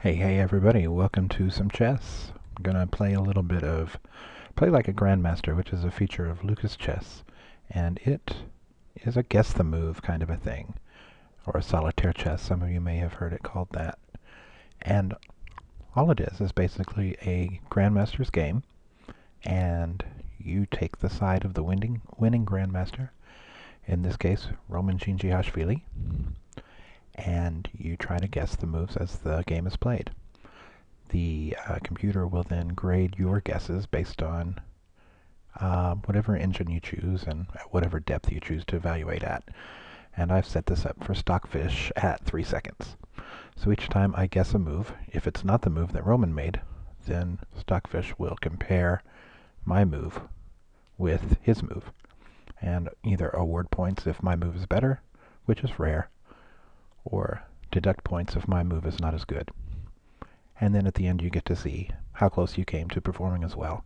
Hey everybody, welcome to some chess. I'm gonna play a little bit of Play Like a Grandmaster, which is a feature of Lucas Chess, and it is a guess the move kind of a thing, or a solitaire chess. Some of you may have heard it called that. And all it is basically a Grandmaster's game, and you take the side of the winning Grandmaster, in this case Roman Djingiashvili, and you try to guess the moves as the game is played. The computer will then grade your guesses based on whatever engine you choose and at whatever depth you choose to evaluate at. And I've set this up for Stockfish at 3 seconds. So each time I guess a move, if it's not the move that Roman made, then Stockfish will compare my move with his move, and either award points if my move is better, which is rare, or deduct points if my move is not as good. And then at the end you get to see how close you came to performing as well.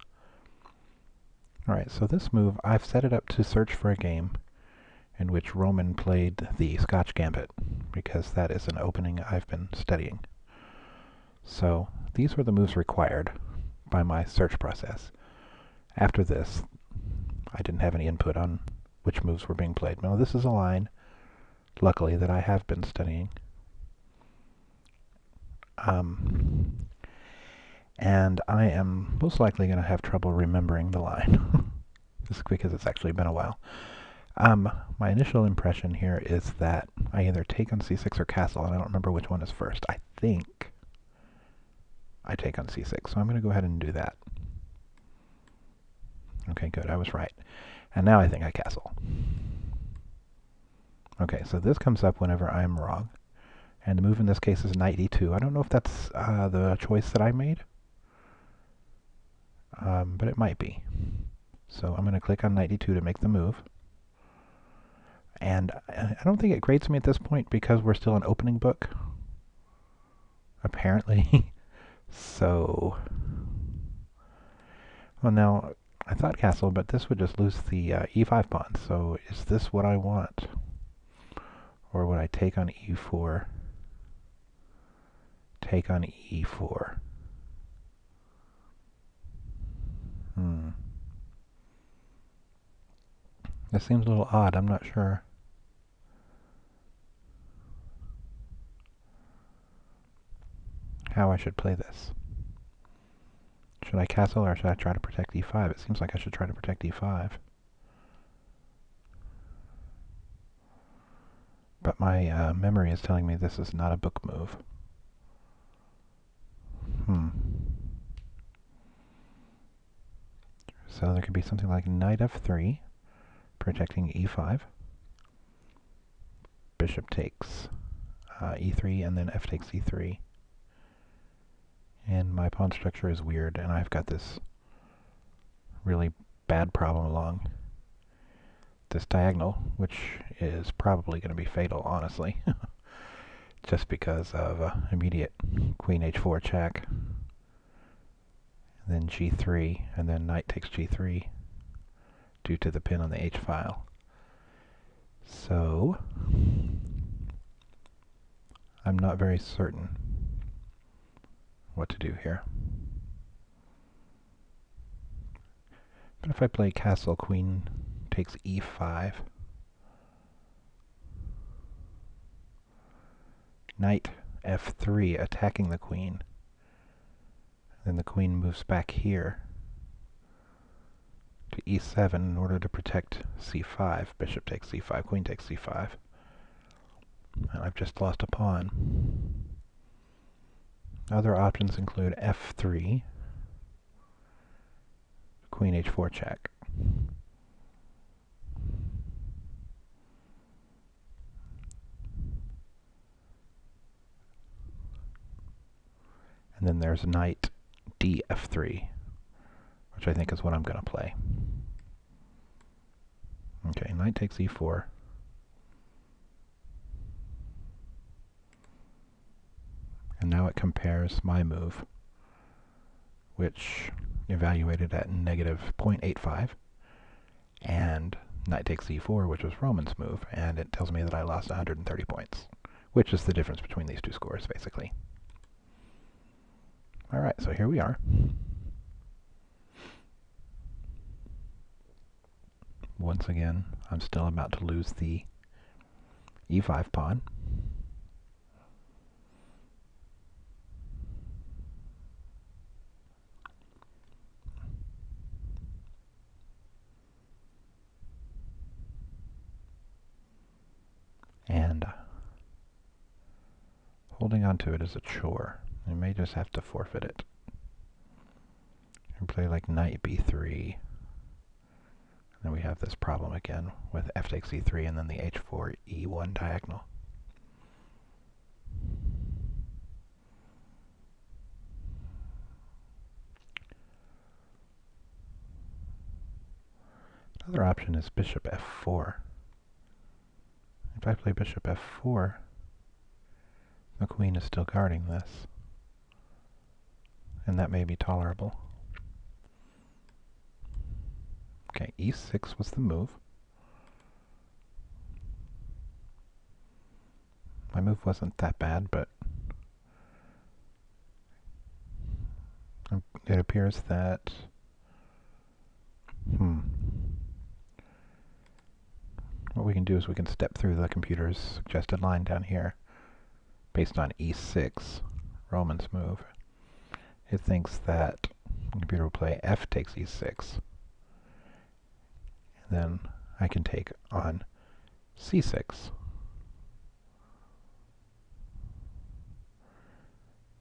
Alright, so this move, I've set it up to search for a game in which Roman played the Scotch Gambit, because that is an opening I've been studying. So these were the moves required by my search process. After this, I didn't have any input on which moves were being played. Now this is a line, luckily, that I have been studying. And I am most likely going to have trouble remembering the line, just because it's actually been a while. My initial impression here is that I either take on c6 or castle, and I don't remember which one is first. I think I take on c6, so I'm going to go ahead and do that. Okay, good, I was right. And now I think I castle. Okay, so this comes up whenever I'm wrong. And the move in this case is knight e2. I don't know if that's the choice that I made, but it might be. So I'm going to click on knight e2 to make the move. And I don't think it grades me at this point because we're still an opening book, apparently. So, well, now I thought castle, but this would just lose the e5 pawn. So is this what I want? Or would I take on e4? Take on e4. This seems a little odd. I'm not sure. How I should play this. Should I castle or should I try to protect e5? It seems like I should try to protect e5. But my memory is telling me this is not a book move. So there could be something like knight f3, protecting e5. Bishop takes e3, and then f takes e3. And my pawn structure is weird, and I've got this really bad problem along this diagonal, which is probably going to be fatal, honestly, just because of immediate queen h4 check, and then g3, and then knight takes g3 due to the pin on the h file. So I'm not very certain what to do here. But if I play castle, queen takes e5, knight f3 attacking the queen, then the queen moves back here to e7 in order to protect c5. Bishop takes c5, queen takes c5, and I've just lost a pawn. Other options include f3, queen h4 check. And then there's knight df3, which I think is what I'm going to play. Okay, knight takes e4. And now it compares my move, which evaluated at negative 0.85, and knight takes e4, which was Roman's move, and it tells me that I lost 130 points, which is the difference between these two scores, basically. Alright, so here we are. Once again, I'm still about to lose the e5 pawn. And holding on to it is a chore. I may just have to forfeit it. And play like knight b3. Then we have this problem again with f takes e3 and then the h4 e1 diagonal. Another option is bishop f4. If I play bishop f4, the queen is still guarding this, and that may be tolerable. Okay, e6 was the move. My move wasn't that bad, but it appears that what we can do is we can step through the computer's suggested line down here based on e6, Roman's move. It thinks that the computer will play f takes e6. Then I can take on c6.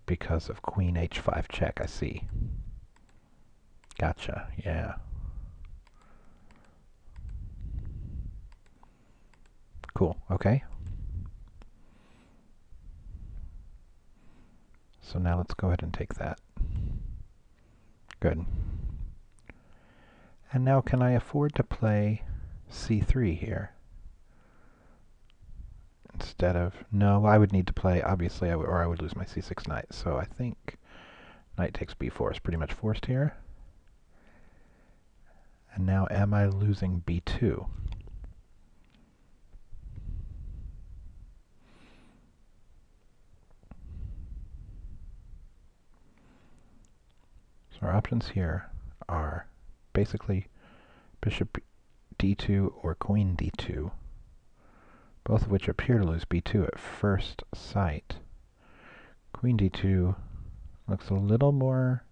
Because of queen h5 check, I see. Gotcha, yeah. Cool, okay. So now let's go ahead and take that. Good. And now can I afford to play c3 here? Instead of, no, I would need to play, obviously, or I would lose my c6 knight. So I think knight takes b4 is pretty much forced here. And now am I losing b2? So our options here are basically bishop d2 or queen d2, both of which appear to lose b2 at first sight. Queen d2 looks a little more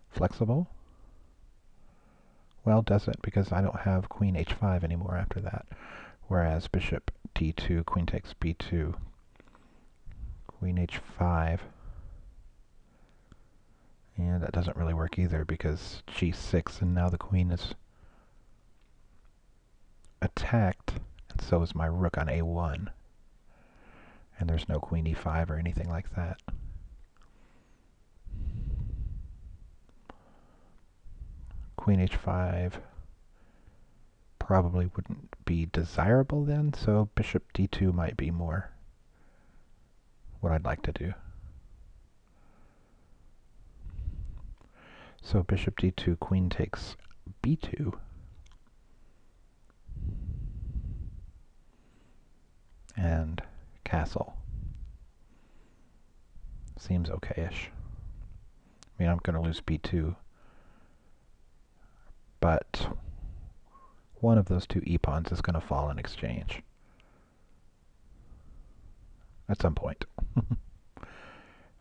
flexible. Well, does it? Because I don't have queen h5 anymore after that. Whereas bishop d2, queen takes b2, queen h5. And that doesn't really work either because g6, and now the queen is attacked, and so is my rook on a1. And there's no queen e5 or anything like that. Queen h5 probably wouldn't be desirable then, so bishop d2 might be more what I'd like to do. So bishop d2, queen takes b2. And castle. Seems okay-ish. I mean, I'm going to lose b2. But one of those two e-pawns is going to fall in exchange. At some point.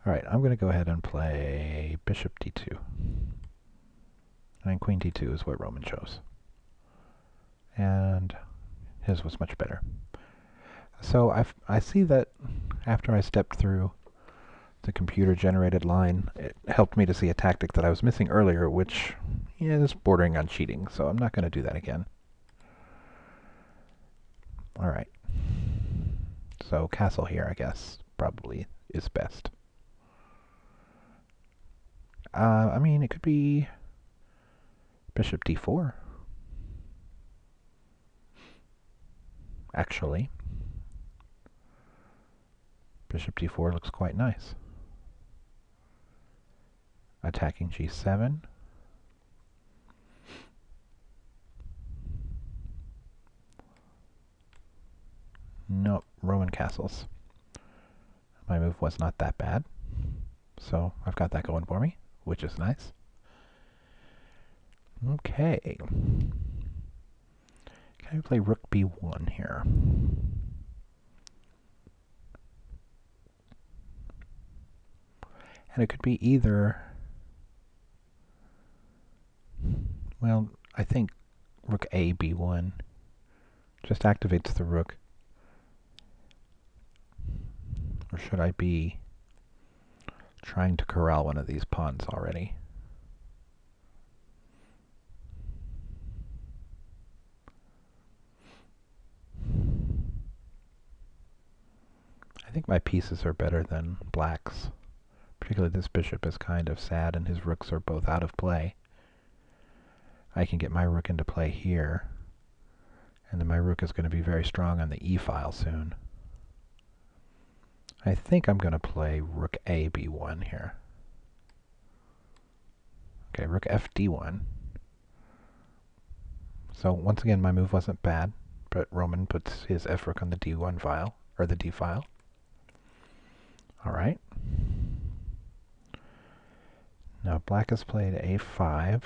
Alright, I'm going to go ahead and play bishop d2. And queen d2 is what Roman chose. And his was much better. So I see that after I stepped through the computer-generated line, it helped me to see a tactic that I was missing earlier, which is bordering on cheating, so I'm not going to do that again. Alright. So castle here, I guess, probably is best. I mean, it could be bishop d4. Actually, bishop d4 looks quite nice. Attacking g7. Nope, Roman castles. My move was not that bad. So I've got that going for me, which is nice. Okay. Can I play rook b1 here? And it could be either... Well, I think rook a b1 just activates the rook. Or should I be trying to corral one of these pawns already? I think my pieces are better than black's. Particularly this bishop is kind of sad and his rooks are both out of play. I can get my rook into play here, and then my rook is going to be very strong on the e-file soon. I think I'm going to play rook a b1 here. Okay, rook f d1. So once again, my move wasn't bad, but Roman puts his f rook on the d1 file, or the d file. All right. Now black has played a5,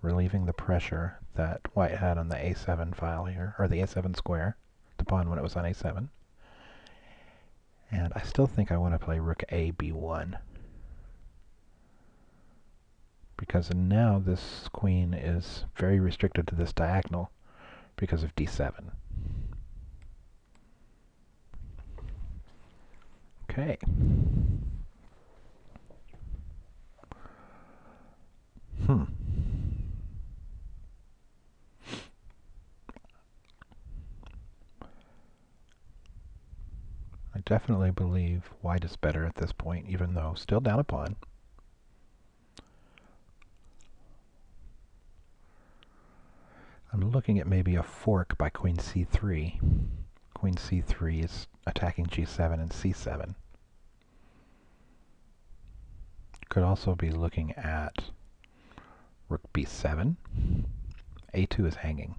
relieving the pressure that white had on the a7 file here, or the a7 square, the pawn when it was on a7. And I still think I want to play rook a b1. Because now this queen is very restricted to this diagonal because of d7. Okay. I definitely believe white is better at this point, even though still down a pawn. I'm looking at maybe a fork by queen c3. Queen c3 is attacking g7 and c7. Could also be looking at rook b7. a2 is hanging.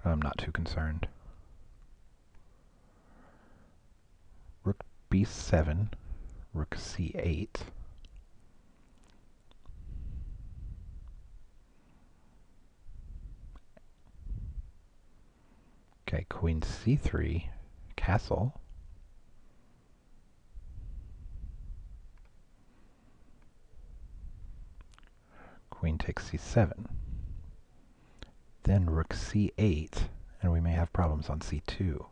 I'm not too concerned. Rook b7, rook c8. Okay, queen c3, castle. Queen takes c7. Then rook c8, and we may have problems on c2.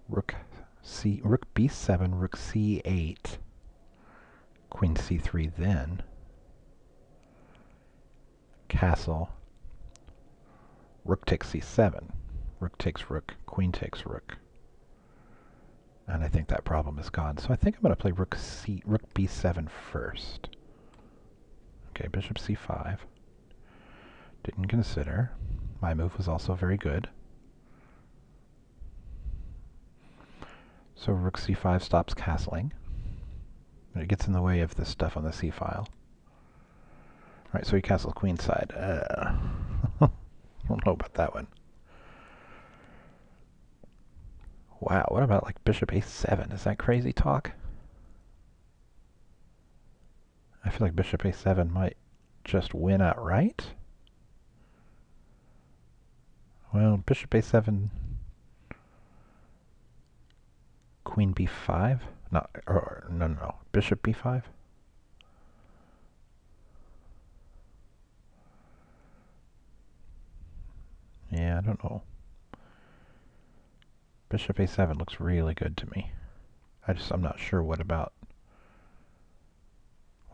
Rook b7, rook c8, queen c3 then, castle, rook takes c7, rook takes rook, queen takes rook. And I think that problem is gone. So I think I'm going to play rook b7 first. Okay, bishop c5. Didn't consider. My move was also very good. So rook c5 stops castling. But it gets in the way of this stuff on the c file. Alright, so he castles queenside. I don't know about that one. Wow, what about like bishop a7? Is that crazy talk? I feel like bishop a7 might just win outright. Well, bishop a7, queen b5? No, bishop b5? Yeah, I don't know. Bishop a7 looks really good to me. I'm not sure what about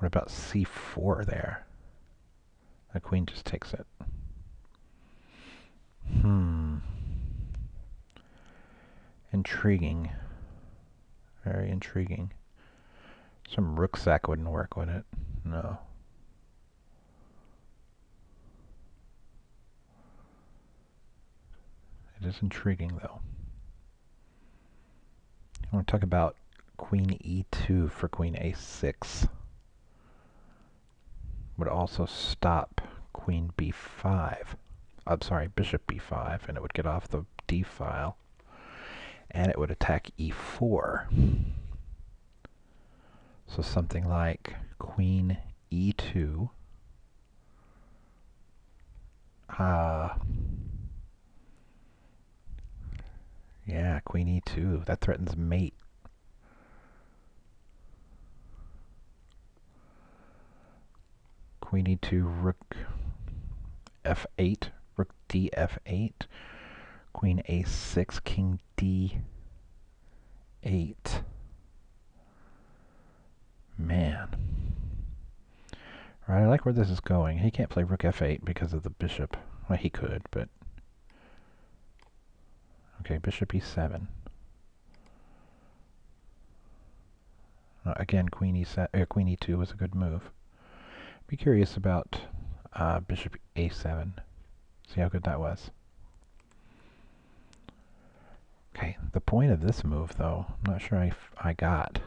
c4 there? The queen just takes it. Intriguing. Very intriguing. Some rook sack wouldn't work, would it? No. It is intriguing, though. I want to talk about queen e2 for queen a6. Would also stop queen b5. I'm sorry, bishop b5, and it would get off the d file, and it would attack e4. So something like queen e2. Yeah, queen e2. That threatens mate. Queen e2, rook f8, rook d f8, queen a6, king d8. Man. Right, I like where this is going. He can't play rook f8 because of the bishop. Well, he could, but... Okay, bishop e7. Again, queen e2 was a good move. Be curious about bishop a7. See how good that was. Okay, the point of this move, though, I'm not sure I got.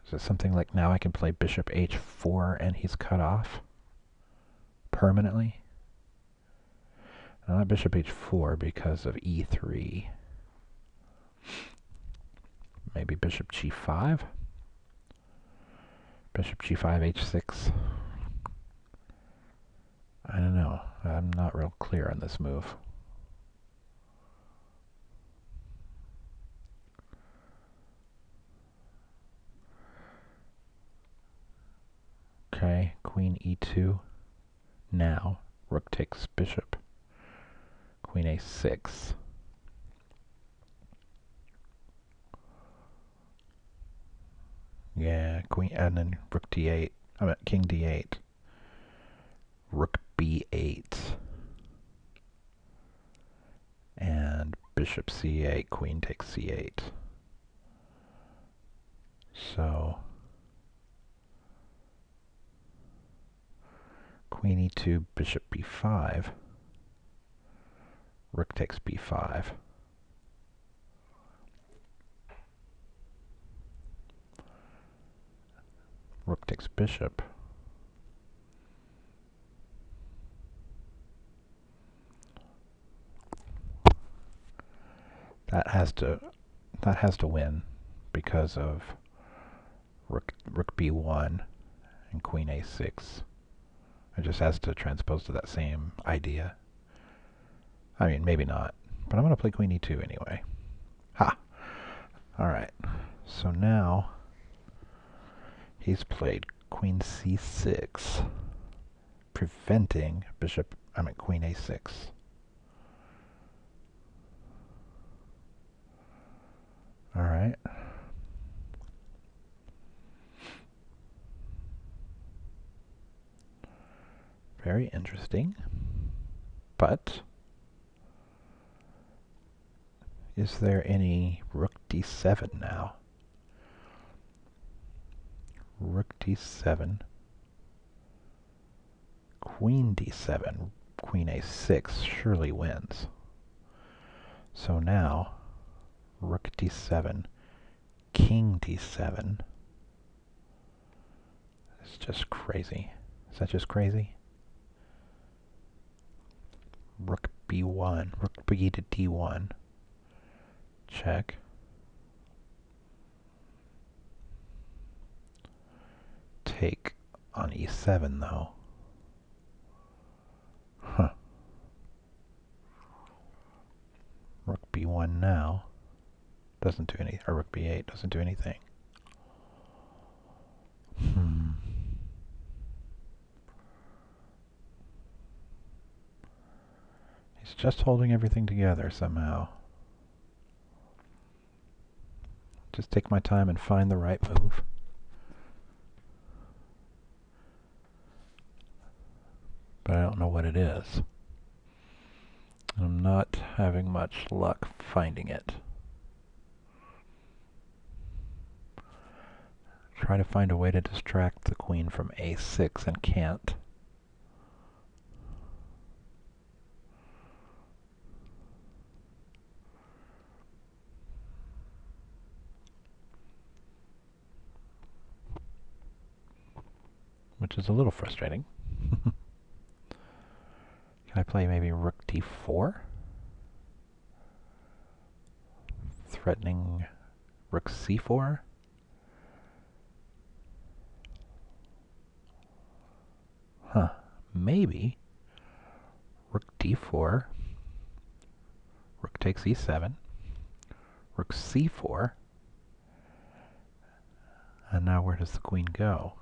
Is it something like now I can play bishop h4 and he's cut off permanently? Not bishop h4 because of e3. Maybe bishop g5? Bishop g5, h6. I don't know. I'm not real clear on this move. Okay, queen e2. Now, rook takes bishop. Queen a6. Yeah, queen, and then rook d8. I mean, king d8. Rook b8. And bishop c8, queen takes c8. So, queen e2, bishop b5. Rook takes b5. Rook takes bishop. That has to win because of rook b1 and queen a6. It just has to transpose to that same idea. I mean, maybe not, but I'm going to play queen e2 anyway. Ha! Alright, so now he's played queen c6, preventing queen a6. Alright. Very interesting. But is there any rook d7 now? Rook d7. Queen d7. Queen a6 surely wins. So now, rook d7. King d7. It's just crazy. Is that just crazy? Rook b1. Rook b to d1. Check. Take on e7 though. Huh. Rook b1 now. Doesn't do anything. Or rook b8 doesn't do anything. He's just holding everything together somehow. Just take my time and find the right move. But I don't know what it is. I'm not having much luck finding it. Try to find a way to distract the queen from a6 and can't. which is a little frustrating. Can I play maybe rook d4? Threatening rook c4? Huh, maybe rook d4, rook takes e7, rook c4, and now where does the queen go?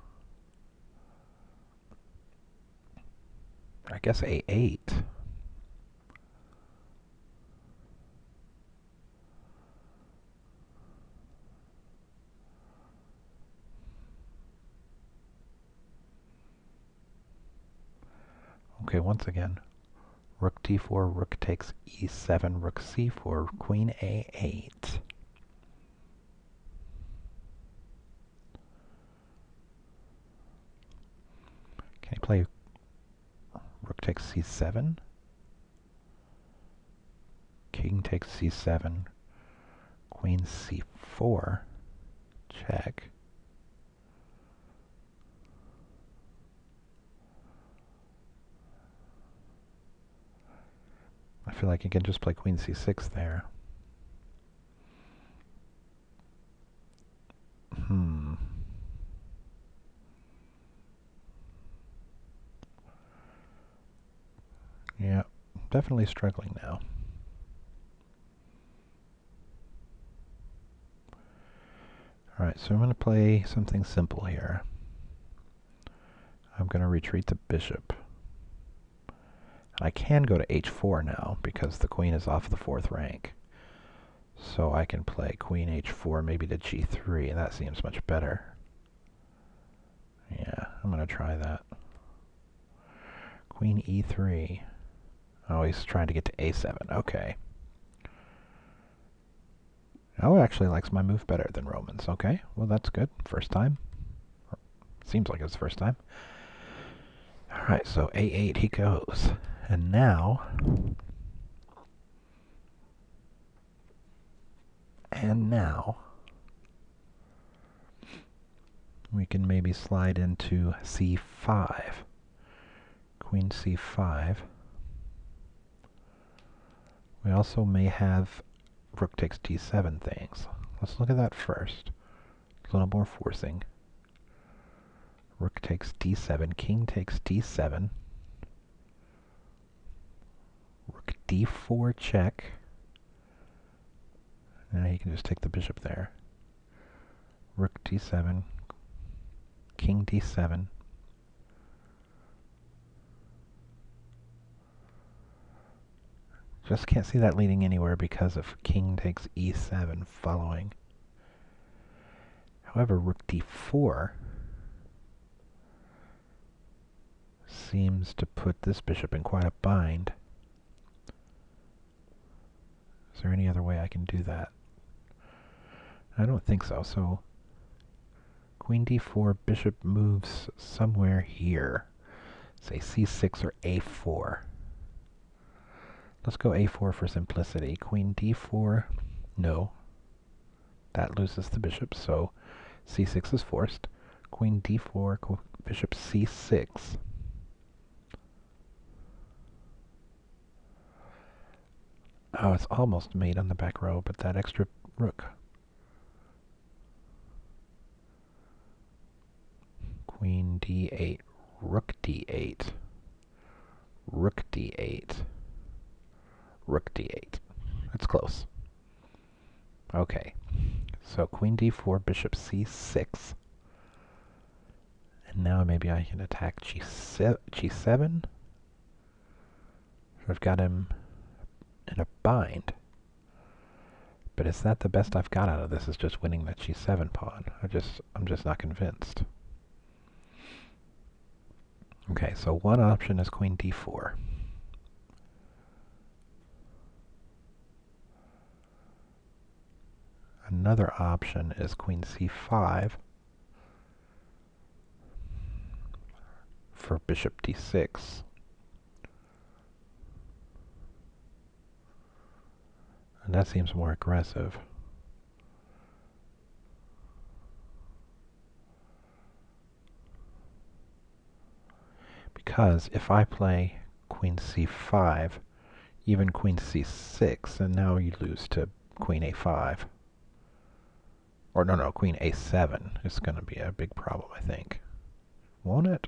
I guess a8. Okay, once again, rook d4, rook takes e7, rook c4, queen a8. Can I play rook takes c7? King takes c7, queen c4, check. I feel like you can just play queen c6 there. Yeah, definitely struggling now. Alright, so I'm going to play something simple here. I'm going to retreat the bishop. I can go to h4 now because the queen is off the 4th rank. So I can play queen h4 maybe to g3, and that seems much better. Yeah, I'm going to try that. Queen e3. Oh, he's trying to get to a7. Okay. Oh, actually likes my move better than Roman's. Okay, well that's good. First time. Seems like it's the first time. Alright, so a8 he goes. And now... we can maybe slide into c5. Queen c5. We also may have rook takes d7 things. Let's look at that first. A little more forcing. Rook takes d7, king takes d7. Rook d4 check. And now you can just take the bishop there. Rook d7, king d7. Just can't see that leading anywhere because of king takes e7 following. However, rook d4 seems to put this bishop in quite a bind. Is there any other way I can do that? I don't think so. So queen d4, bishop moves somewhere here. Say c6 or a4. Let's go a4 for simplicity. Queen d4, no. That loses the bishop, so c6 is forced. Queen d4, bishop c6. Oh, it's almost made on the back row, but that extra rook. Queen d8, rook d8, rook d8, rook d8. That's close. Okay, so queen d4, bishop c6. And now maybe I can attack g7. I've got him in a bind. But is that the best I've got out of this, is just winning that g7 pawn? I'm just not convinced. Okay, so one option is queen d4. Another option is queen c5 for bishop d6. And that seems more aggressive. because if I play queen c5, even queen c6, and now you lose to queen a5. Or no, queen a7 is going to be a big problem, I think. Won't it?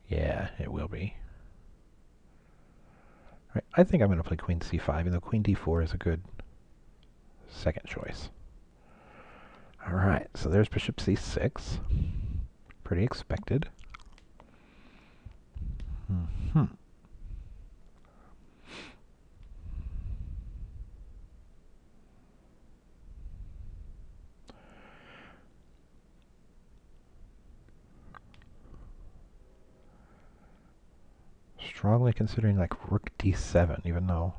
Yeah, it will be. Right, I think I'm going to play queen c5, even though queen d4 is a good second choice. Alright, so there's bishop c6. Pretty expected. Strongly considering like rook d7, even though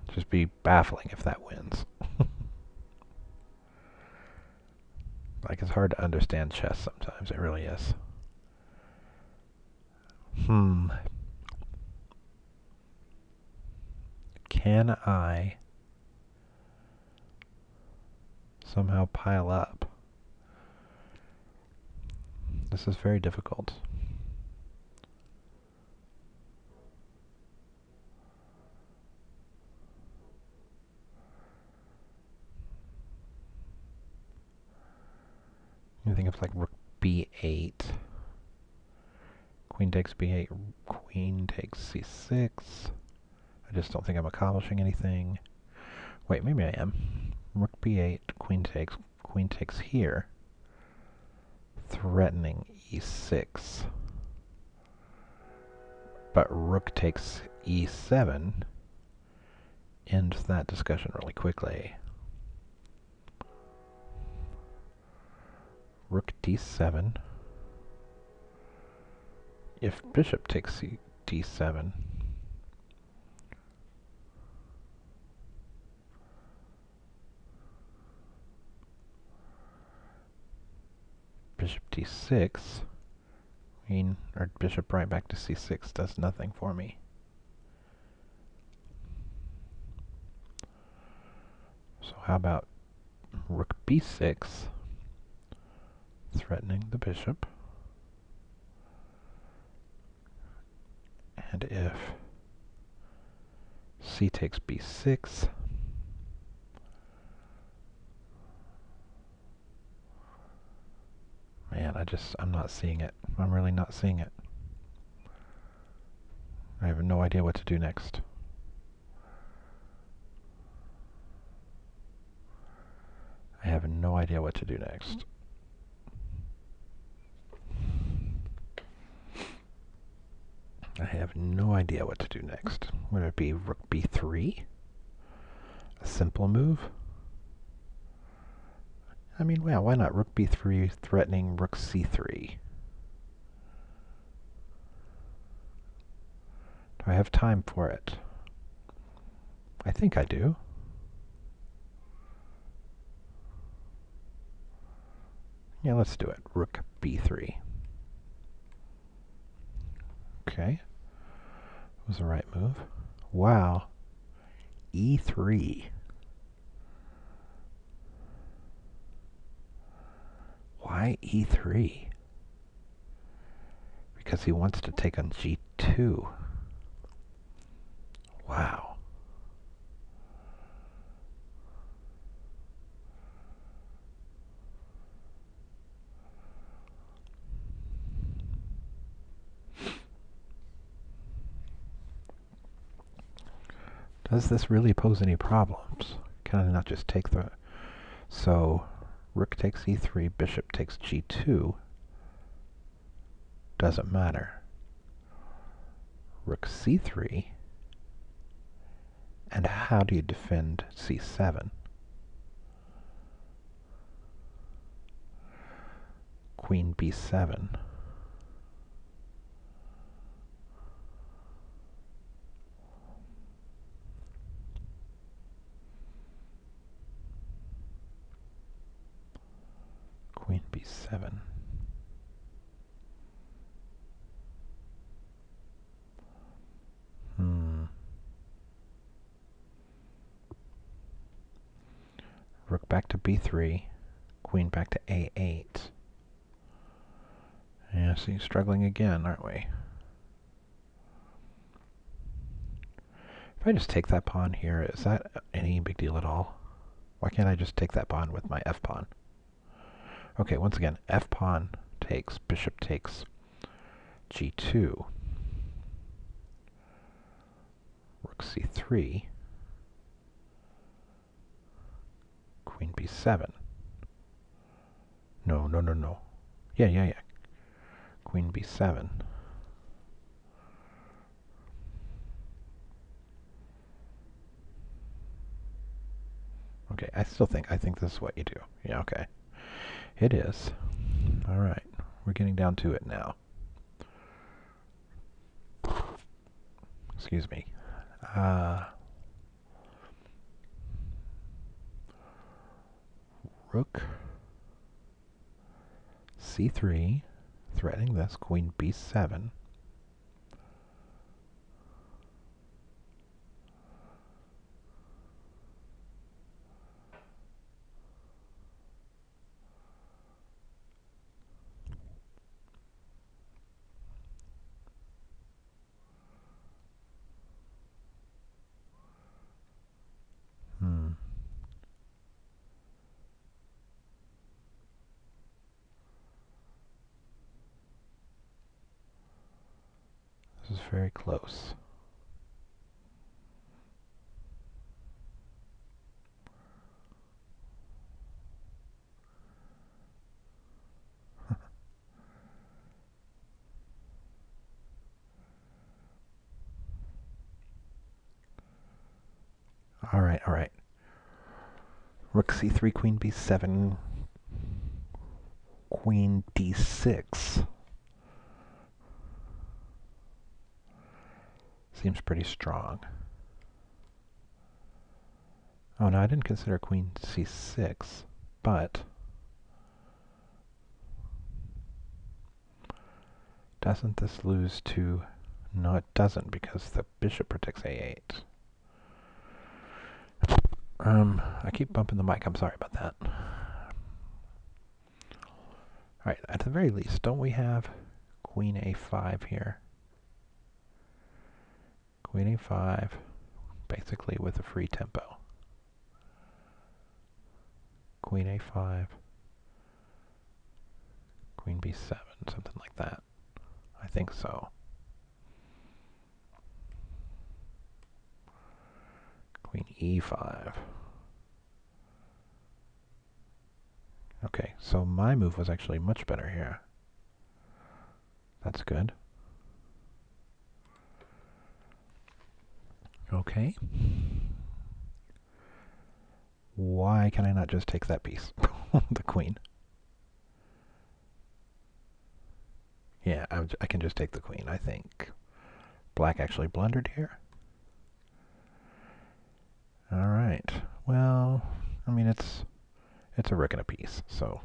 it'd just be baffling if that wins. Like, it's hard to understand chess sometimes, it really is. Can I somehow pile up? This is very difficult. You think of like rook b8, queen takes b8, queen takes c6. I just don't think I'm accomplishing anything. Wait, maybe I am. Rook b8, queen takes here, threatening e6. But rook takes e7 ends that discussion really quickly. Rook d7. If bishop takes d7, bishop d6, queen or bishop right back to c6 does nothing for me. So how about rook b6, threatening the bishop? And if c takes b6, man, I'm not seeing it. I'm really not seeing it. I have no idea what to do next. I have no idea what to do next. I have no idea what to do next. Would it be rook b3? A simple move? I mean, yeah, why not rook b3 threatening rook c3? Do I have time for it? I think I do. Yeah, let's do it. Rook b3. Okay. Was the right move. Wow. e3. Why e3? Because he wants to take on g2. Wow. Does this really pose any problems? Can I not just take the... So, rook takes e3, bishop takes g2. Doesn't matter. Rook c3. And how do you defend c7? Queen b7. Queen b7. Rook back to b3. Queen back to a8. Yeah, See, struggling again, aren't we? If I just take that pawn here, is that any big deal at all? Why can't I just take that pawn with my f-pawn? Okay, once again, f-pawn takes, bishop takes g2, rook c3, queen b7. No, no, no, no. Yeah. Queen b7. Okay, I think this is what you do. Yeah, okay. It is. All right, we're getting down to it now. Excuse me. Rook c3, threatening this, queen b7. This is very close. All right. Rook c3, queen b7, queen d6. Seems pretty strong. Oh no, I didn't consider queen c6, but doesn't this lose to... No, it doesn't, because the bishop protects a8. I keep bumping the mic. I'm sorry about that. Alright, at the very least, don't we have queen a5 here? Queen a5, basically with a free tempo. Queen a5, queen b7, something like that. I think so. Queen e5. Okay, so my move was actually much better here. That's good. Okay. Why can I not just take that piece? The queen. Yeah, I can just take the queen. I think black actually blundered here. All right. Well, I mean, it's a rook and a piece, so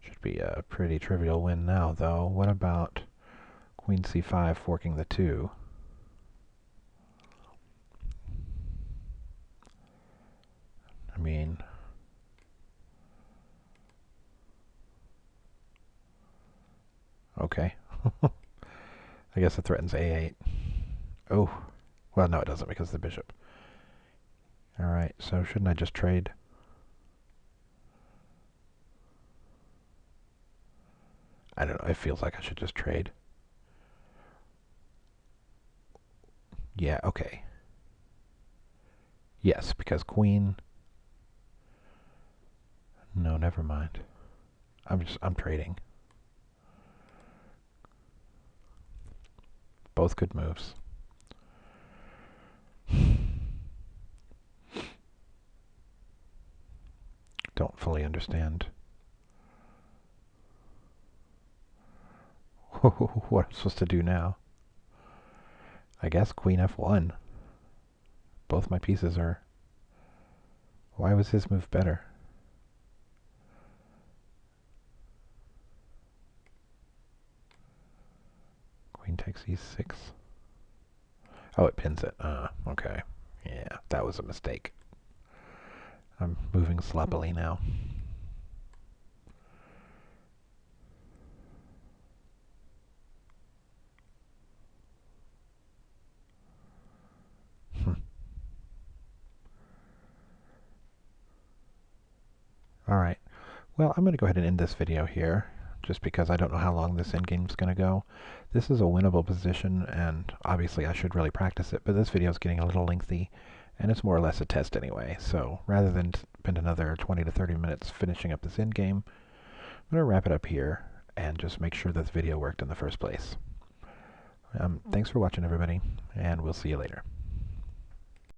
should be a pretty trivial win now, though. What about queen c5 forking the 2? I mean, okay. I guess it threatens a8. Oh, well, no, it doesn't because of the bishop. All right, so shouldn't I just trade? I don't know, it feels like I should just trade. Yeah, okay. Yes, because queen... No, never mind. I'm trading. Both good moves. Don't fully understand what I'm supposed to do now. I guess queen f1. Both my pieces are... Why was his move better? Queen takes e6. Oh, it pins it. Okay. Yeah, that was a mistake. I'm moving sloppily now. Alright, well, I'm going to go ahead and end this video here, just because I don't know how long this endgame is going to go. This is a winnable position, and obviously I should really practice it, but this video is getting a little lengthy, and it's more or less a test anyway, so rather than spend another 20 to 30 minutes finishing up this endgame, I'm going to wrap it up here, and just make sure this video worked in the first place. Thanks for watching, everybody, and we'll see you later.